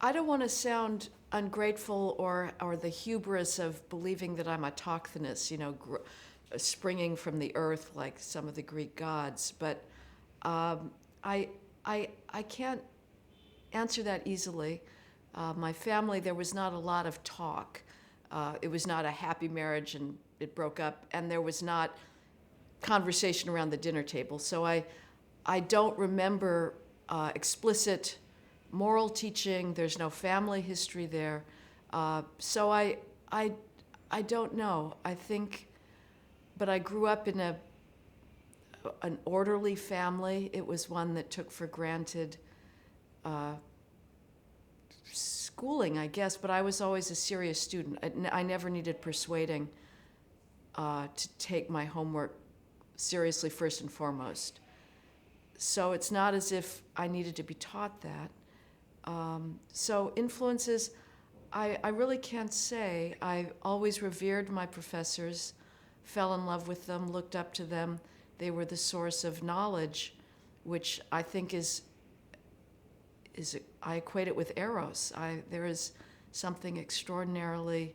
I don't want to sound ungrateful or the hubris of believing that I'm autochthonous, springing from the earth like some of the Greek gods. But um, I, I can't answer that easily. My family, there was not a lot of talk. It was not a happy marriage and it broke up, and there was not conversation around the dinner table. So I don't remember explicit moral teaching. There's no family history there. So I don't know. I think, but I grew up in an orderly family. It was one that took for granted schooling, I guess, but I was always a serious student. I never needed persuading to take my homework seriously first and foremost. So it's not as if I needed to be taught that. So influences, I really can't say. I always revered my professors, fell in love with them, looked up to them. They were the source of knowledge, which I think is I equate it with eros. There is something extraordinarily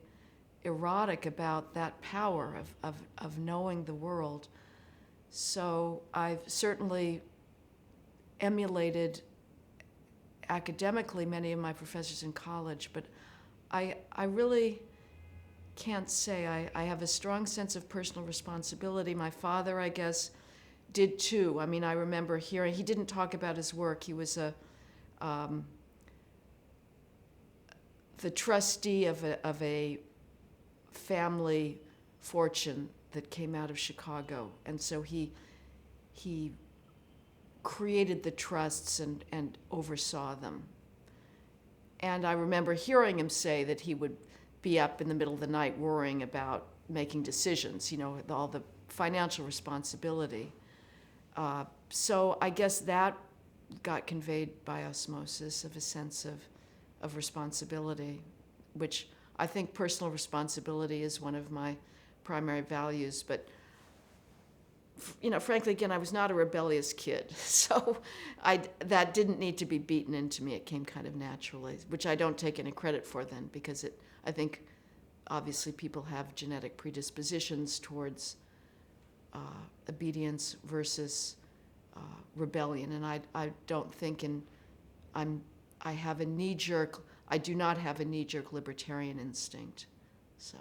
erotic about that power of knowing the world. So I've certainly emulated academically many of my professors in college, but I really can't say. I have a strong sense of personal responsibility. My father, I guess, did too. I mean, I remember hearing, he didn't talk about his work. He was the trustee of a family fortune that came out of Chicago, and so he created the trusts and oversaw them. And I remember hearing him say that he would be up in the middle of the night worrying about making decisions, all the financial responsibility. So I guess that got conveyed by osmosis of a sense of responsibility, which I think personal responsibility is one of my primary values. But frankly, again, I was not a rebellious kid, so that didn't need to be beaten into me. It came kind of naturally, which I don't take any credit for then, because I think obviously people have genetic predispositions towards obedience versus rebellion, and I don't think I do not have a knee-jerk libertarian instinct, so.